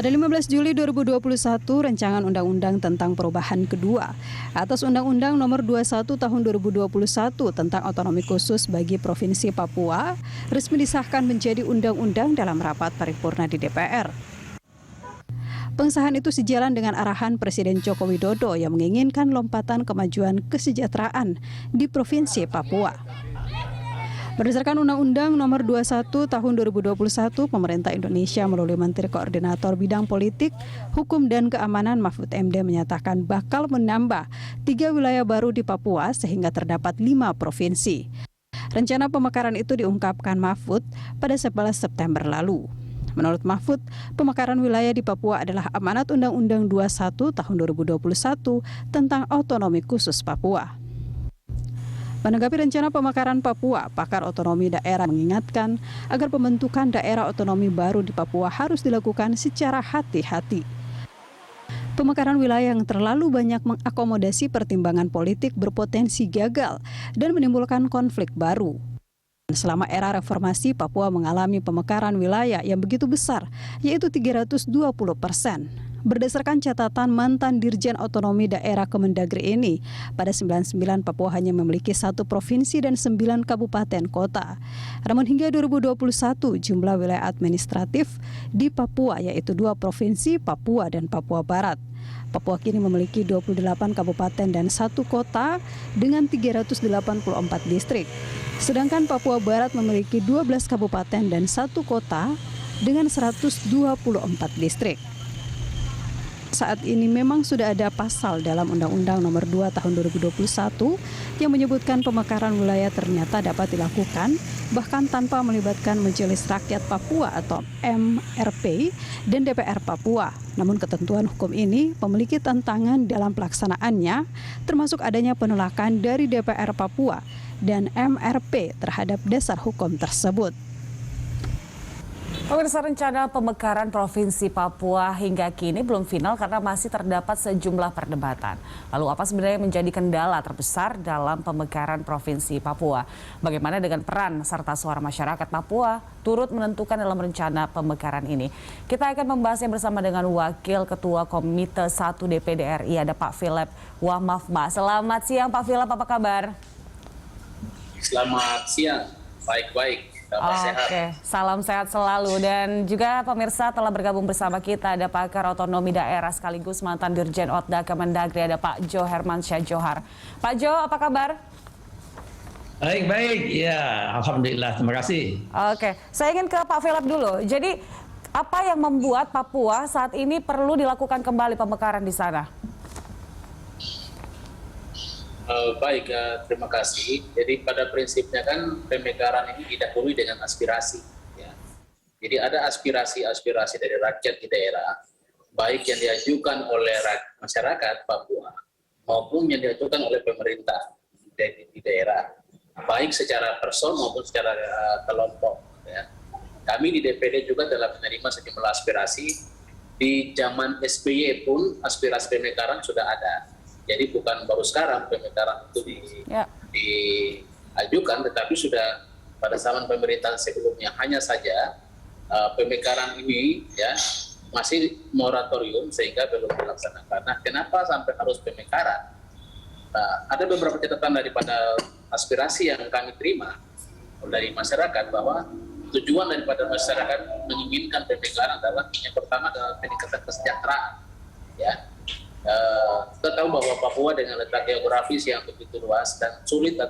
Pada 15 Juli 2021, Rancangan Undang-Undang tentang Perubahan Kedua atas Undang-Undang Nomor 21 Tahun 2021 tentang Otonomi Khusus bagi Provinsi Papua resmi disahkan menjadi undang-undang dalam rapat paripurna di DPR. Pengesahan itu sejalan dengan arahan Presiden Joko Widodo yang menginginkan lompatan kemajuan kesejahteraan di Provinsi Papua. Berdasarkan Undang-Undang Nomor 21 Tahun 2021, pemerintah Indonesia melalui Menteri Koordinator Bidang Politik, Hukum dan Keamanan Mahfud MD menyatakan bakal menambah 3 wilayah baru di Papua sehingga terdapat 5 provinsi. Rencana pemekaran itu diungkapkan Mahfud pada 11 September lalu. Menurut Mahfud, pemekaran wilayah di Papua adalah amanat Undang-Undang 21 Tahun 2021 tentang Otonomi Khusus Papua. Menanggapi rencana pemekaran Papua, pakar otonomi daerah mengingatkan agar pembentukan daerah otonomi baru di Papua harus dilakukan secara hati-hati. Pemekaran wilayah yang terlalu banyak mengakomodasi pertimbangan politik berpotensi gagal dan menimbulkan konflik baru. Selama era reformasi, Papua mengalami pemekaran wilayah yang begitu besar, yaitu 320%. Berdasarkan catatan mantan Dirjen Otonomi Daerah Kemendagri ini, pada 99 Papua hanya memiliki 1 provinsi dan 9 kabupaten kota. Namun hingga 2021 jumlah wilayah administratif di Papua yaitu 2 provinsi, Papua dan Papua Barat. Papua kini memiliki 28 kabupaten dan 1 kota dengan 384 distrik. Sedangkan Papua Barat memiliki 12 kabupaten dan 1 kota dengan 124 distrik. Saat ini memang sudah ada pasal dalam Undang-Undang Nomor 2 Tahun 2021 yang menyebutkan pemekaran wilayah ternyata dapat dilakukan bahkan tanpa melibatkan Majelis Rakyat Papua atau MRP dan DPR Papua. Namun ketentuan hukum ini memiliki tantangan dalam pelaksanaannya, termasuk adanya penolakan dari DPR Papua dan MRP terhadap dasar hukum tersebut. Pemirsa, rencana pemekaran Provinsi Papua hingga kini belum final karena masih terdapat sejumlah perdebatan. Lalu apa sebenarnya menjadi kendala terbesar dalam pemekaran Provinsi Papua? Bagaimana dengan peran serta suara masyarakat Papua turut menentukan dalam rencana pemekaran ini? Kita akan membahasnya bersama dengan Wakil Ketua Komite 1 DPD RI, ada Pak Philip Wamafma. Selamat siang Pak Philip, apa kabar? Selamat siang, baik-baik. Oke, salam sehat selalu. Dan juga pemirsa telah bergabung bersama kita ada pakar otonomi daerah sekaligus mantan Dirjen Otda Kemendagri, ada Pak Jo Hermansyah Johar. Pak Jo, apa kabar? Baik, ya, alhamdulillah, terima kasih. Oke, saya ingin ke Pak Philip dulu. Jadi, apa yang membuat Papua saat ini perlu dilakukan kembali pemekaran di sana? Baik, terima kasih. Jadi pada prinsipnya kan pemekaran ini didahului dengan aspirasi. Ya. Jadi ada aspirasi-aspirasi dari rakyat di daerah, baik yang diajukan oleh masyarakat Papua maupun yang diajukan oleh pemerintah di daerah, baik secara person maupun secara kelompok. Ya. Kami di DPD juga telah menerima sejumlah aspirasi. Di zaman SBY pun aspirasi pemekaran sudah ada. Jadi bukan baru sekarang pemekaran itu diajukan, tetapi sudah pada zaman pemerintahan sebelumnya. Hanya saja pemekaran ini ya masih moratorium sehingga belum dilaksanakan. Nah, kenapa sampai harus pemekaran? Nah, ada beberapa catatan daripada aspirasi yang kami terima dari masyarakat bahwa tujuan daripada masyarakat menginginkan pemekaran adalah yang pertama adalah peningkatan kesejahteraan. Ya. Kita tahu bahwa Papua dengan letak geografis yang begitu luas dan sulit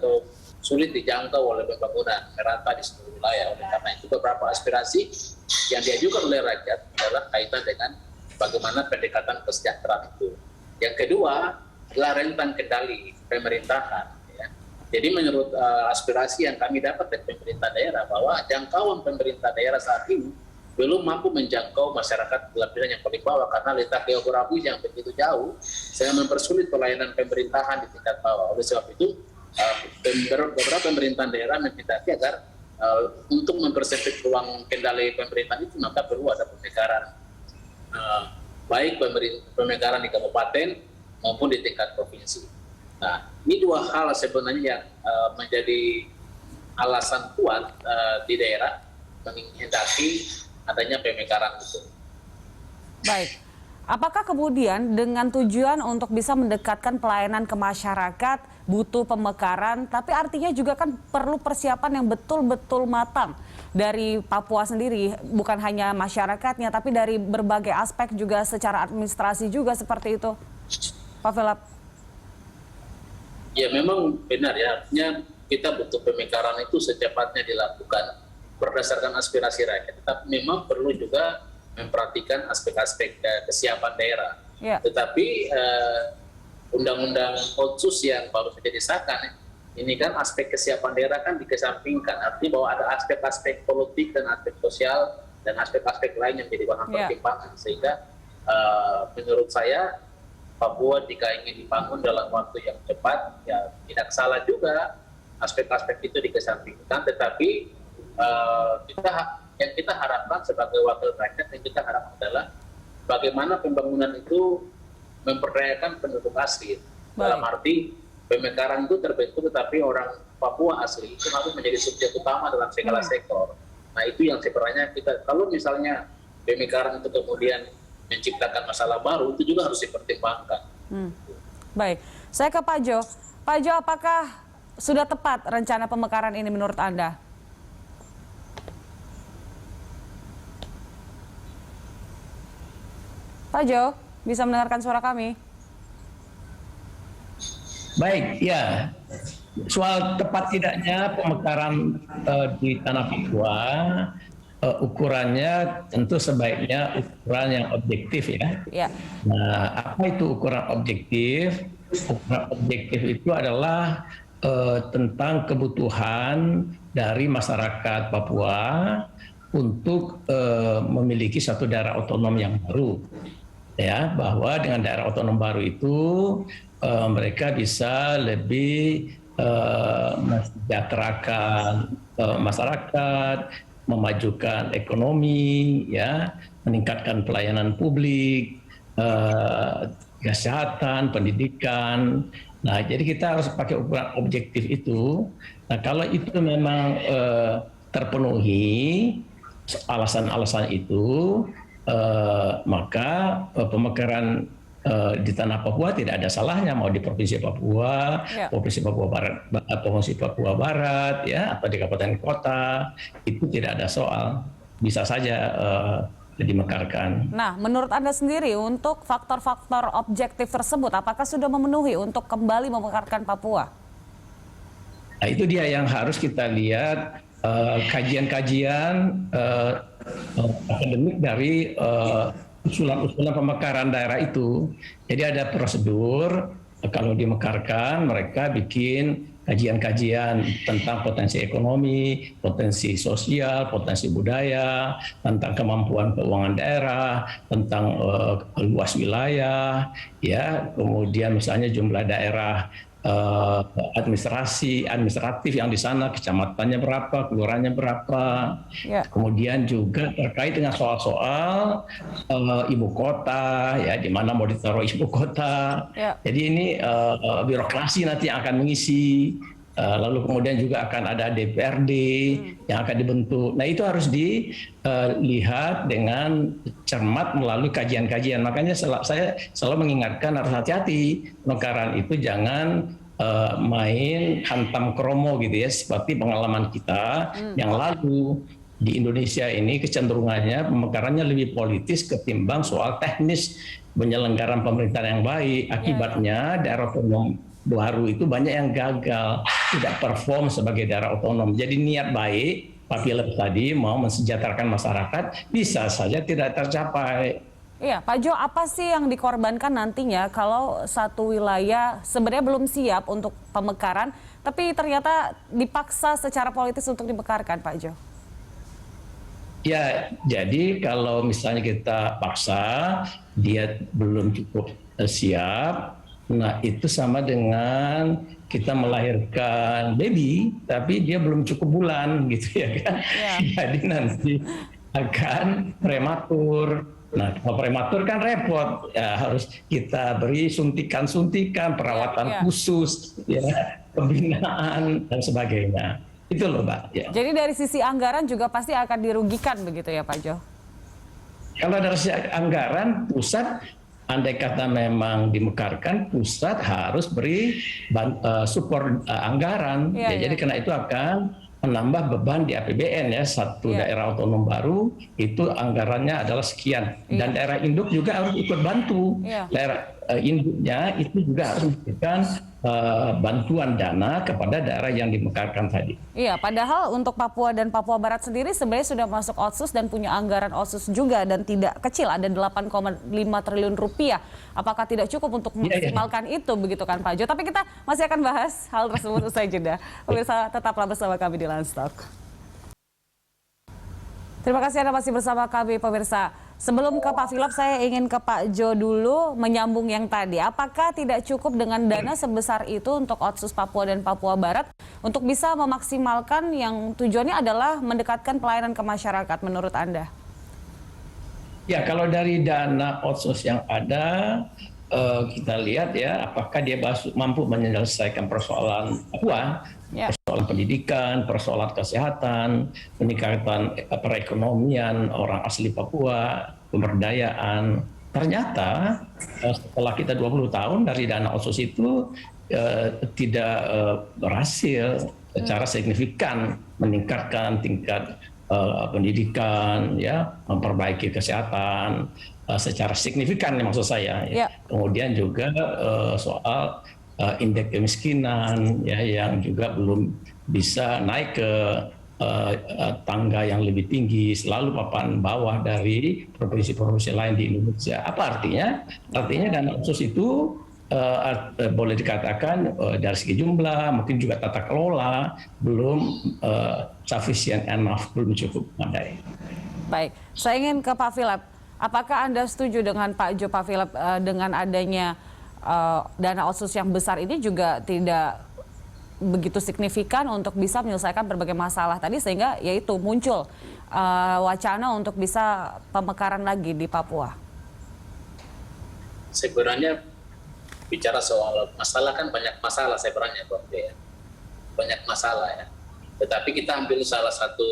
dijangkau oleh pembangunan merata di seluruh wilayah. Oleh karena itu beberapa aspirasi yang diajukan oleh rakyat adalah kaitan dengan bagaimana pendekatan kesejahteraan itu. Yang kedua adalah rentang kendali pemerintahan. Ya. Jadi menurut aspirasi yang kami dapat dari pemerintah daerah bahwa jangkauan pemerintah daerah saat ini belum mampu menjangkau masyarakat lapisan yang paling bawah karena letak geografis yang begitu jauh sehingga mempersulit pelayanan pemerintahan di tingkat bawah. Oleh sebab itu beberapa pemerintahan daerah meminta agar untuk mempersempit ruang kendali pemerintahan itu maka perlu ada pemekaran, baik pemekaran di kabupaten maupun di tingkat provinsi. Nah, ini dua hal sebenarnya yang menjadi alasan kuat di daerah menghendaki adanya pemekaran itu. Baik. Apakah kemudian dengan tujuan untuk bisa mendekatkan pelayanan ke masyarakat, butuh pemekaran, tapi artinya juga kan perlu persiapan yang betul-betul matang dari Papua sendiri, bukan hanya masyarakatnya, tapi dari berbagai aspek juga secara administrasi juga seperti itu, Pak Velap? Ya memang benar ya, artinya kita butuh pemekaran itu secepatnya dilakukan berdasarkan aspirasi rakyat. Tetapi memang perlu juga memperhatikan aspek-aspek kesiapan daerah. Ya. Tetapi undang-undang otsus yang baru saja disahkan, ini kan aspek kesiapan daerah kan dikesampingkan. Artinya bahwa ada aspek-aspek politik dan aspek sosial dan aspek-aspek lain yang menjadi bahan pertimbangan. Sehingga menurut saya Papua jika ingin dibangun dalam waktu yang cepat, ya tidak salah juga aspek-aspek itu dikesampingkan. Tetapi yang kita harapkan sebagai wakil rakyat, yang kita harapkan adalah bagaimana pembangunan itu memperdayakan penduduk asli. Dalam arti pemekaran itu terbentuk, tetapi orang Papua asli itu harus menjadi subjek utama dalam segala sektor. Nah itu yang sebenarnya kita, kalau misalnya pemekaran itu kemudian menciptakan masalah baru, itu juga harus dipertimbangkan. Baik, saya ke Pak Jo. Pak Jo, apakah sudah tepat rencana pemekaran ini menurut Anda? Pak Jo, bisa mendengarkan suara kami? Baik, ya. Soal tepat tidaknya pemekaran di tanah Papua, ukurannya tentu sebaiknya ukuran yang objektif ya. Ya. Nah, apa itu ukuran objektif? Ukuran objektif itu adalah tentang kebutuhan dari masyarakat Papua untuk memiliki satu daerah otonom yang baru. Ya, bahwa dengan daerah otonom baru itu mereka bisa lebih mensejahterakan masyarakat, memajukan ekonomi, ya, meningkatkan pelayanan publik, kesehatan, pendidikan. Nah, jadi kita harus pakai ukuran objektif itu. Nah, kalau itu memang terpenuhi alasan-alasan itu, maka pemekaran di tanah Papua tidak ada salahnya, mau di provinsi Papua, provinsi Papua Barat, provinsi Papua Barat, ya, atau di kabupaten kota, itu tidak ada soal, bisa saja dimekarkan. Nah, menurut Anda sendiri untuk faktor-faktor objektif tersebut, apakah sudah memenuhi untuk kembali memekarkan Papua? Nah, itu dia yang harus kita lihat kajian-kajian akademik dari usulan-usulan pemekaran daerah itu. Jadi ada prosedur, kalau dimekarkan mereka bikin kajian-kajian tentang potensi ekonomi, potensi sosial, potensi budaya, tentang kemampuan keuangan daerah, tentang luas wilayah, ya, kemudian misalnya jumlah daerah administratif yang di sana, kecamatannya berapa, kelurahannya berapa. Kemudian juga terkait dengan soal-soal ibu kota, ya, di mana mau ditaruh ibu kota. Jadi ini birokrasi nanti yang akan mengisi. Lalu kemudian juga akan ada DPRD yang akan dibentuk. Nah, itu harus dilihat dengan cermat melalui kajian-kajian. Makanya saya selalu mengingatkan harus hati-hati. Pemekaran itu jangan main hantam kromo gitu ya, seperti pengalaman kita yang lalu. Di Indonesia ini kecenderungannya pemekarannya lebih politis ketimbang soal teknis penyelenggaraan pemerintahan yang baik. Akibatnya daerah otonom baru itu banyak yang gagal, tidak perform sebagai daerah otonom. Jadi niat baik Pak Philip tadi mau mensejahterakan masyarakat bisa saja tidak tercapai. Iya, Pak Jo, apa sih yang dikorbankan nantinya kalau satu wilayah sebenarnya belum siap untuk pemekaran, tapi ternyata dipaksa secara politis untuk dimekarkan, Pak Jo? Ya, jadi kalau misalnya kita paksa, dia belum cukup siap, nah itu sama dengan kita melahirkan baby, tapi dia belum cukup bulan, gitu ya kan? Jadi nanti akan prematur. Nah, kalau prematur kan repot, ya, harus kita beri suntikan-suntikan, perawatan khusus, ya, pembinaan dan sebagainya. Itu loh, Mbak. Ya. Jadi dari sisi anggaran juga pasti akan dirugikan begitu ya, Pak Jo? Kalau dari sisi anggaran, pusat andai kata memang dimekarkan, pusat harus beri support anggaran. Jadi karena itu akan menambah beban di APBN ya. Satu daerah otonom baru itu anggarannya adalah sekian, dan daerah induk juga harus ikut bantu. Daerah induknya itu juga harus memberikan bantuan dana kepada daerah yang dimekarkan tadi. Iya, padahal untuk Papua dan Papua Barat sendiri sebenarnya sudah masuk Otsus dan punya anggaran Otsus juga, dan tidak kecil, ada 8,5 triliun rupiah. Apakah tidak cukup untuk memaksimalkan itu, begitu kan Pak Jo? Tapi kita masih akan bahas hal tersebut usai jeda. Pemirsa, tetaplah bersama kami di Landstalk. Terima kasih Anda masih bersama kami, pemirsa. Sebelum ke Pak Philip, saya ingin ke Pak Jo dulu menyambung yang tadi. Apakah tidak cukup dengan dana sebesar itu untuk Otsus Papua dan Papua Barat untuk bisa memaksimalkan yang tujuannya adalah mendekatkan pelayanan ke masyarakat menurut Anda? Ya, kalau dari dana Otsus yang ada, kita lihat ya, apakah dia mampu menyelesaikan persoalan Papua, persoalan pendidikan, persoalan kesehatan, peningkatan perekonomian orang asli Papua, pemberdayaan. Ternyata setelah kita 20 tahun dari dana Otsus itu tidak berhasil secara signifikan meningkatkan tingkat pendidikan, ya, memperbaiki kesehatan secara signifikan, maksud saya. Kemudian juga soal indeks kemiskinan, ya, yang juga belum bisa naik ke tangga yang lebih tinggi, selalu papan bawah dari provinsi-provinsi lain di Indonesia. Apa artinya? Artinya dana Otsus itu boleh dikatakan dari segi jumlah, mungkin juga tata kelola belum sufficient enough, belum cukup memadai. Baik, saya ingin ke Pak Philip. Apakah Anda setuju dengan Pak Jo, Pak Philip, dengan adanya dana Otsus yang besar ini juga tidak begitu signifikan untuk bisa menyelesaikan berbagai masalah tadi, sehingga yaitu muncul wacana untuk bisa pemekaran lagi di Papua? Sebenarnya bicara soal masalah kan banyak masalah sebenarnya, Bang ya. Banyak masalah ya. Tetapi kita ambil salah satu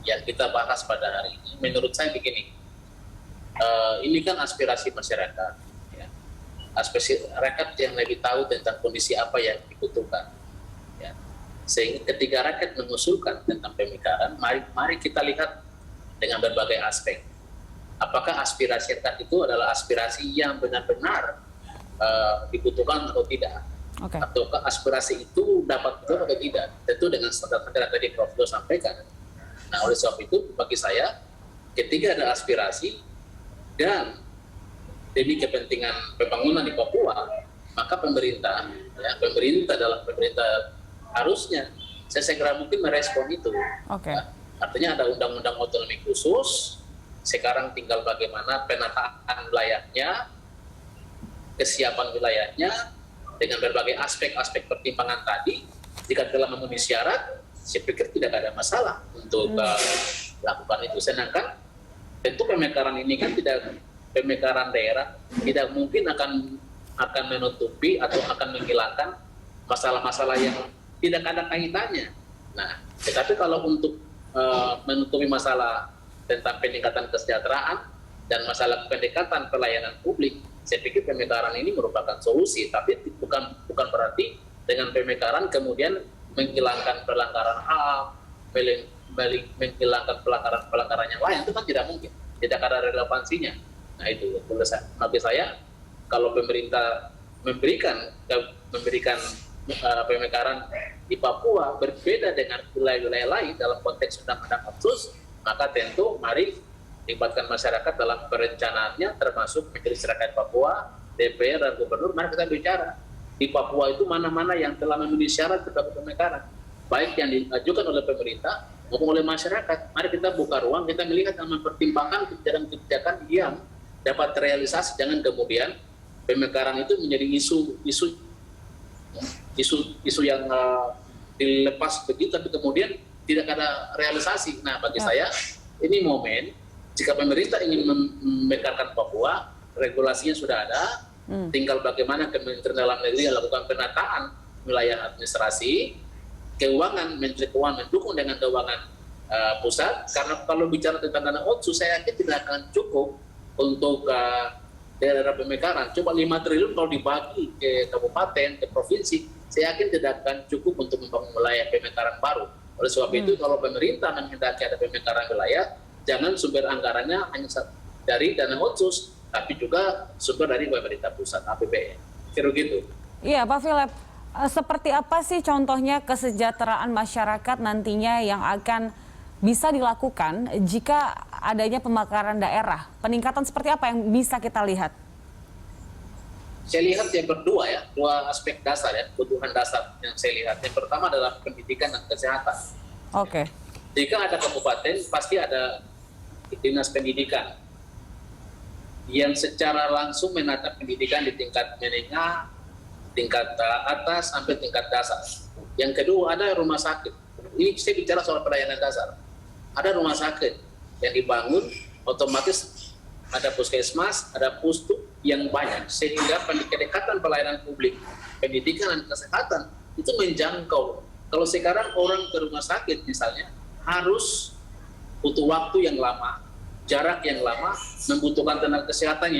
yang kita bahas pada hari ini. Menurut saya begini, ini kan aspirasi masyarakat, ya. Aspirasi rakyat yang lebih tahu tentang kondisi apa yang dibutuhkan. Ya. Sehingga ketika rakyat mengusulkan tentang pemekaran, mari kita lihat dengan berbagai aspek. Apakah aspirasi rakyat itu adalah aspirasi yang benar-benar dibutuhkan atau tidak? Ataukah aspirasi itu dapat betul atau tidak? Tentu dengan standar-standar tadi Prof. Do sampaikan. Nah, oleh sebab itu, bagi saya, ketika ada aspirasi dan demi kepentingan pembangunan di Papua, maka pemerintah dalam pemerintah harusnya sesegera mungkin merespon itu. Ya, artinya ada undang-undang otonomi khusus. Sekarang tinggal bagaimana penataan wilayahnya, kesiapan wilayahnya, dengan berbagai aspek-aspek pertimbangan tadi. Jika telah memenuhi syarat, saya pikir tidak ada masalah untuk lakukan itu. Sedangkan tentu pemekaran ini kan tidak, pemekaran daerah tidak mungkin akan menutupi atau akan menghilangkan masalah-masalah yang tidak ada kaitannya. Nah, tetapi kalau untuk menutupi masalah tentang peningkatan kesejahteraan dan masalah pendekatan pelayanan publik, saya pikir pemekaran ini merupakan solusi, tapi bukan berarti dengan pemekaran kemudian menghilangkan pelanggaran HAM, menghilangkan pelanggaran yang lain, itu kan tidak mungkin, tidak ada relevansinya. Nah itu, bagi saya, kalau pemerintah memberikan pemekaran di Papua berbeda dengan wilayah-wilayah lain dalam konteks undang-undang Otsus, maka tentu mari libatkan masyarakat dalam perencanaannya, termasuk Majelis Rakyat Papua, DPR dan Gubernur. Mari kita bicara di Papua itu mana-mana yang telah memenuhi syarat sebagai pemekaran, baik yang diajukan oleh pemerintah maupun oleh masyarakat. Mari kita buka ruang, kita melihat dan mempertimbangkan kebijakan-kebijakan yang dapat terrealisasi. Jangan kemudian pemekaran itu menjadi isu yang dilepas begitu, tapi kemudian tidak ada realisasi. Nah, bagi saya ini momen jika pemerintah ingin memekarkan Papua, regulasinya sudah ada, tinggal bagaimana Kementerian Dalam Negeri melakukan penataan wilayah administrasi, keuangan, Menteri Keuangan mendukung dengan keuangan pusat, karena kalau bicara tentang dana otsus saya yakin tidak akan cukup untuk daerah pemekaran. Coba 5 triliun kalau dibagi ke kabupaten, ke provinsi, saya yakin tidak akan cukup untuk membangun wilayah pemekaran baru. Oleh sebab itu kalau pemerintah menghendaki ada pemekaran wilayah, jangan sumber anggarannya hanya dari dana otsus, tapi juga sumber dari pemerintah pusat, APBN. Kira gitu. Iya, Pak Philip. Seperti apa sih contohnya kesejahteraan masyarakat nantinya yang akan bisa dilakukan jika adanya pemekaran daerah? Peningkatan seperti apa yang bisa kita lihat? Saya lihat yang berdua ya, dua aspek dasar ya, kebutuhan dasar yang saya lihat. Yang pertama adalah pendidikan dan kesehatan. Oke. Jika ada kabupaten, pasti ada dinas pendidikan yang secara langsung menatap pendidikan di tingkat menengah, tingkat atas sampai tingkat dasar. Yang kedua ada rumah sakit. Ini saya bicara soal pelayanan dasar. Ada rumah sakit yang dibangun, otomatis ada puskesmas, ada pustu yang banyak, sehingga kedekatan pelayanan publik, pendidikan dan kesehatan itu menjangkau. Kalau sekarang orang ke rumah sakit misalnya harus butuh waktu yang lama, jarak yang lama, membutuhkan tenaga kesehatan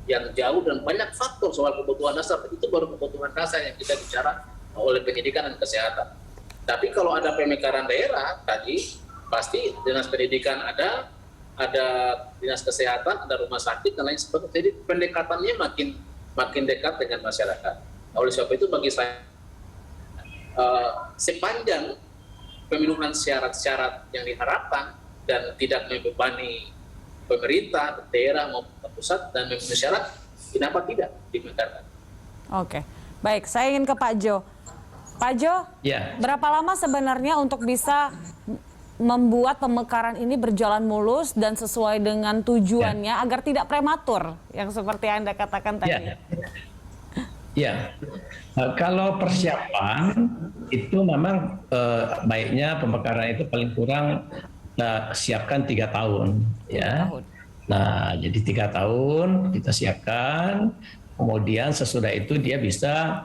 yang jauh, dan banyak faktor soal kebutuhan dasar. Itu baru kebutuhan dasar yang kita bicara oleh pendidikan dan kesehatan. Tapi kalau ada pemekaran daerah tadi, pasti dinas pendidikan ada dinas kesehatan, ada rumah sakit dan lain sebagainya. Jadi pendekatannya makin dekat dengan masyarakat. Oleh sebab itu bagi saya sepanjang pemenuhan syarat-syarat yang diharapkan dan tidak membebani pemerintah, daerah maupun pusat dan memenuhi syarat, kenapa tidak dimekarkan? Oke, baik. Saya ingin ke Pak Jo. Pak Jo, Ya. berapa lama sebenarnya untuk bisa membuat pemekaran ini berjalan mulus dan sesuai dengan tujuannya agar tidak prematur, yang seperti Anda katakan tadi? Ya. Kalau persiapan itu memang baiknya pemekaran itu paling kurang kita siapkan 3 tahun, ya. Nah, jadi 3 tahun kita siapkan, kemudian sesudah itu dia bisa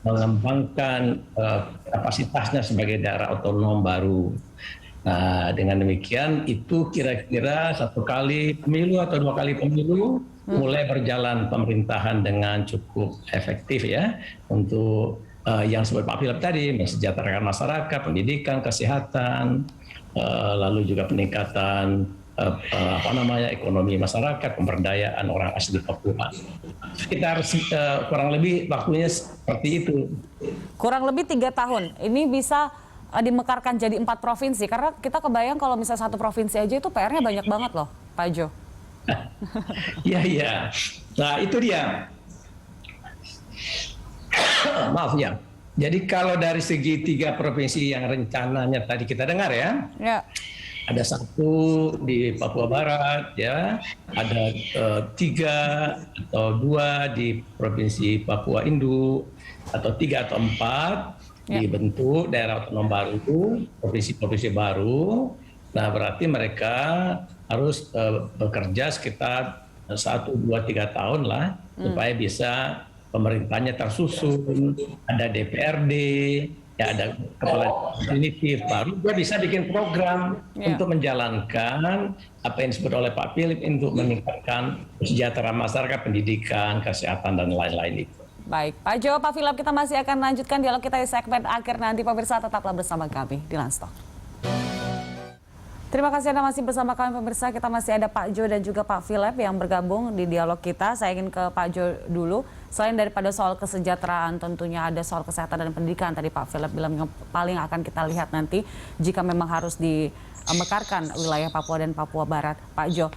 mengembangkan kapasitasnya sebagai daerah otonom baru. Nah, dengan demikian itu kira-kira 1 kali pemilu atau 2 kali pemilu mulai berjalan pemerintahan dengan cukup efektif ya untuk yang seperti Pak Philip tadi, mensejahterakan masyarakat, pendidikan, kesehatan, lalu juga peningkatan ekonomi masyarakat, pemberdayaan orang asli Papua. Sekitar kurang lebih waktunya seperti itu. Kurang lebih 3 tahun. Ini bisa dimekarkan jadi 4 provinsi, karena kita kebayang kalau misalnya 1 provinsi aja itu PR-nya banyak banget loh, Pak Jo. Iya. Nah, itu dia. Maaf ya. Jadi kalau dari segi 3 provinsi yang rencananya tadi kita dengar ya. Ada 1 di Papua Barat, ya, ada 3 atau 2 di Provinsi Papua Induk, atau 3 atau 4 dibentuk daerah otonom baru, provinsi-provinsi baru. Nah, berarti mereka harus bekerja sekitar 1, 2, 3 tahun lah, supaya bisa pemerintahnya tersusun, ada DPRD, ya ada kepala definitif, baru juga bisa bikin program untuk menjalankan apa yang disebut oleh Pak Philip untuk meningkatkan kesejahteraan masyarakat, pendidikan, kesehatan, dan lain-lain itu. Baik, Pak Jo, Pak Philip, kita masih akan lanjutkan dialog kita di segmen akhir nanti. Pemirsa, tetaplah bersama kami di Lanstock. Terima kasih Anda masih bersama kami, pemirsa. Kita masih ada Pak Jo dan juga Pak Philip yang bergabung di dialog kita. Saya ingin ke Pak Jo dulu. Selain daripada soal kesejahteraan, tentunya ada soal kesehatan dan pendidikan. Tadi Pak Philip bilang yang paling akan kita lihat nanti jika memang harus dimekarkan wilayah Papua dan Papua Barat. Pak Jo,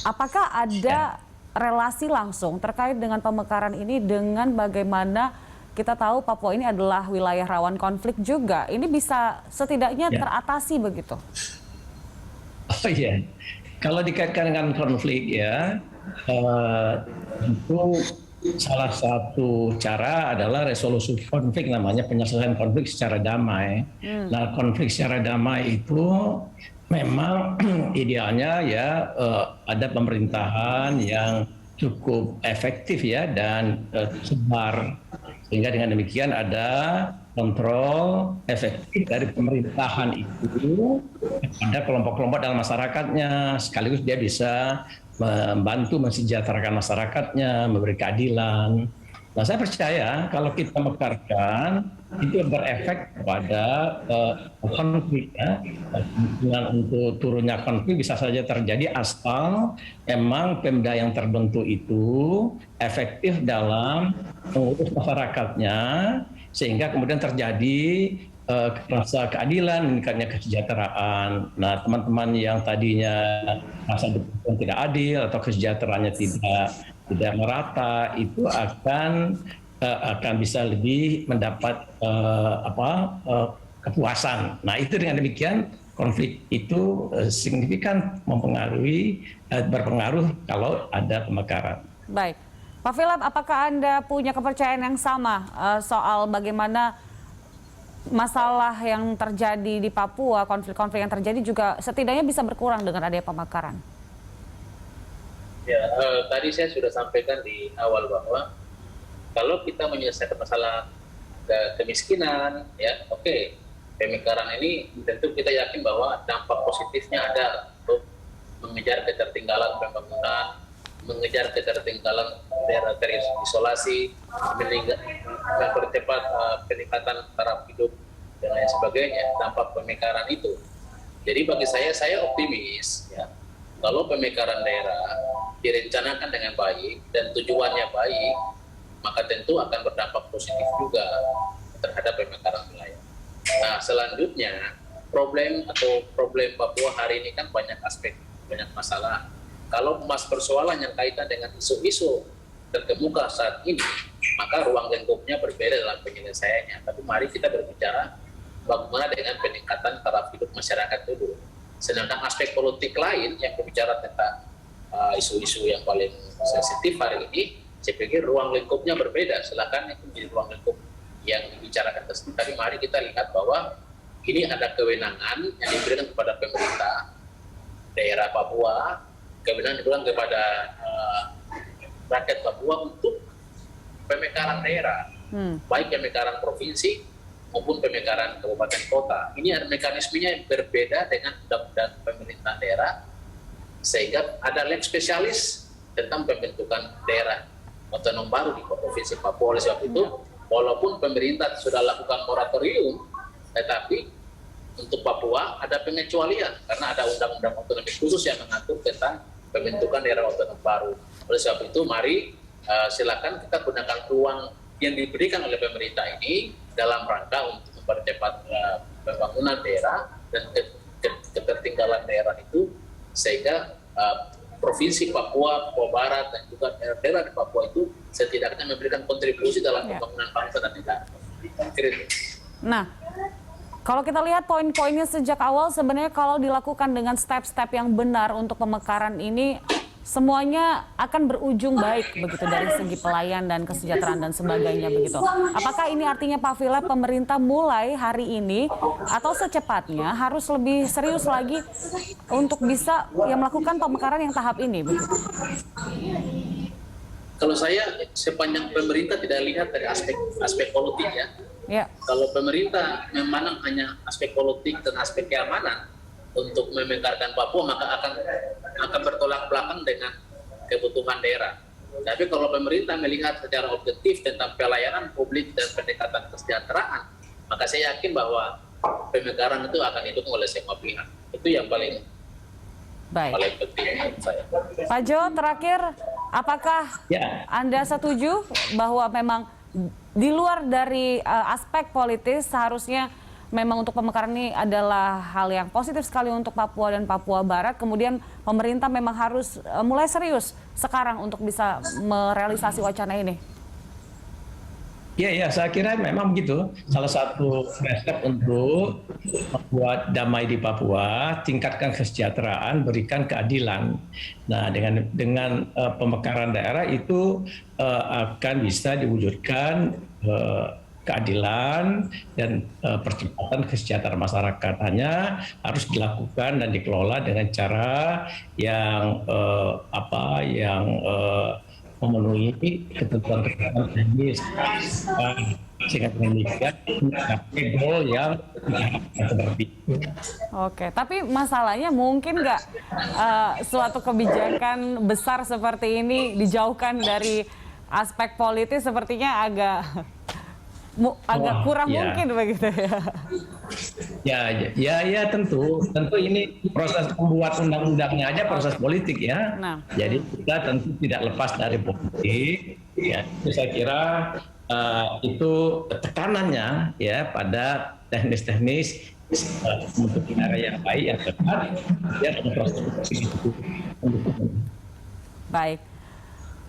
apakah ada relasi langsung terkait dengan pemekaran ini dengan bagaimana kita tahu Papua ini adalah wilayah rawan konflik juga? Ini bisa setidaknya teratasi begitu? Oh iya, kalau dikaitkan dengan konflik ya, itu salah satu cara adalah resolusi konflik, namanya penyelesaian konflik secara damai. Nah, konflik secara damai itu memang idealnya ya ada pemerintahan yang cukup efektif ya dan sebar, sehingga dengan demikian ada kontrol efektif dari pemerintahan itu kepada kelompok-kelompok dalam masyarakatnya, sekaligus dia bisa membantu mensejahterakan masyarakatnya, memberi keadilan. Nah, saya percaya kalau kita mekarkan itu berefek kepada konflik. Ya. Kemungkinan untuk turunnya konflik bisa saja terjadi asal memang Pemda yang terbentuk itu efektif dalam mengurus masyarakatnya, sehingga kemudian terjadi rasa keadilan, meningkatnya kesejahteraan. Nah, teman-teman yang tadinya merasa betul tidak adil atau kesejahteraannya tidak merata, itu akan bisa lebih mendapat kepuasan. Nah, itu dengan demikian konflik itu signifikan berpengaruh kalau ada pemekaran. Baik, Pak Philip, apakah Anda punya kepercayaan yang sama soal bagaimana masalah yang terjadi di Papua, konflik-konflik yang terjadi juga setidaknya bisa berkurang dengan adanya pemekaran? Ya, tadi saya sudah sampaikan di awal bahwa kalau kita menyelesaikan masalah kemiskinan, ya oke, pemekaran ini tentu kita yakin bahwa dampak positifnya ada untuk mengejar ketertinggalan pembangunan, mengejar ketertinggalan daerah terisolasi, mempercepat peningkatan taraf hidup dan lain sebagainya, dampak pemekaran itu. Jadi bagi saya optimis ya, kalau pemekaran daerah direncanakan dengan baik dan tujuannya baik, maka tentu akan berdampak positif juga terhadap pemekaran wilayah. Nah, selanjutnya problem Papua hari ini kan banyak aspek, banyak masalah. Kalau persoalan yang kaitan dengan isu-isu terkemuka saat ini, maka ruang lingkupnya berbeda dalam penyelesaiannya. Tapi mari kita berbicara bagaimana dengan peningkatan taraf hidup masyarakat dulu. Sedangkan aspek politik lain yang berbicara tentang isu-isu yang paling sensitif hari ini, saya pikir ruang lingkupnya berbeda. Silakan itu menjadi ruang lingkup yang dibicarakan tersebut. Tapi mari kita lihat bahwa ini ada kewenangan yang diberikan kepada pemerintah daerah Papua, kewenangan diberikan kepada rakyat Papua untuk pemekaran daerah, baik pemekaran provinsi maupun pemekaran kabupaten kota. Ini ada mekanismenya yang berbeda dengan undang-undang pemerintah daerah, sehingga ada lab spesialis tentang pembentukan daerah otonom baru di provinsi Papua. Oleh sebab itu, walaupun pemerintah sudah lakukan moratorium, tetapi untuk Papua ada pengecualian karena ada undang-undang otonomi khusus yang mengatur tentang pembentukan daerah otonom baru. Oleh sebab itu, mari silakan kita gunakan ruang yang diberikan oleh pemerintah ini dalam rangka untuk mempercepat pembangunan daerah dan ketertinggalan daerah itu, sehingga provinsi Papua, Papua Barat, dan juga daerah-daerah di Papua itu setidaknya memberikan kontribusi dalam pembangunan bangsa dan negara. Nah, kalau kita lihat poin-poinnya sejak awal, sebenarnya kalau dilakukan dengan step-step yang benar untuk pemekaran ini, semuanya akan berujung baik begitu dari segi pelayan dan kesejahteraan dan sebagainya begitu. Apakah ini artinya Pak Philip, pemerintah mulai hari ini atau secepatnya harus lebih serius lagi untuk bisa melakukan pemekaran yang tahap ini begitu? Kalau saya sepanjang pemerintah tidak lihat dari aspek politik ya. Kalau pemerintah memandang hanya aspek politik dan aspek keamanan untuk memekarkan Papua, maka akan bertolak belakang dengan kebutuhan daerah. Tapi kalau pemerintah melihat secara objektif tentang pelayanan publik dan pendekatan kesejahteraan, maka saya yakin bahwa pemekaran itu akan didukung oleh semua pihak. Itu yang paling penting menurut saya. Pak Jo, terakhir, apakah Anda setuju bahwa memang di luar dari aspek politis seharusnya memang untuk pemekaran ini adalah hal yang positif sekali untuk Papua dan Papua Barat. Kemudian pemerintah memang harus mulai serius sekarang untuk bisa merealisasi wacana ini. Ya, saya kira memang begitu. Salah satu step untuk membuat damai di Papua, tingkatkan kesejahteraan, berikan keadilan. Nah, dengan pemekaran daerah itu akan bisa diwujudkan keadilan dan percepatan kesejahteraan masyarakat. Hanya harus dilakukan dan dikelola dengan cara yang memenuhi ketentuan teknis sehingga dengan demikian mencapai goal yang seperti itu. Oke, tapi masalahnya mungkin nggak suatu kebijakan besar seperti ini dijauhkan dari aspek politis, sepertinya agak kurang mungkin begitu ya. Ya tentu ini proses pembuat undang-undangnya aja proses politik ya. Nah. Jadi kita tentu tidak lepas dari politik. Ya, saya kira itu tekanannya ya pada teknis-teknis untuk cara yang baik yang tepat ya dalam proses itu. Baik.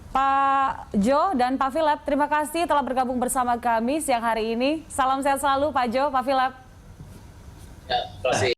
Pak Jo dan Pak Philip, terima kasih telah bergabung bersama kami siang hari ini. Salam sehat selalu Pak Jo, Pak Philip. Ya, terima kasih.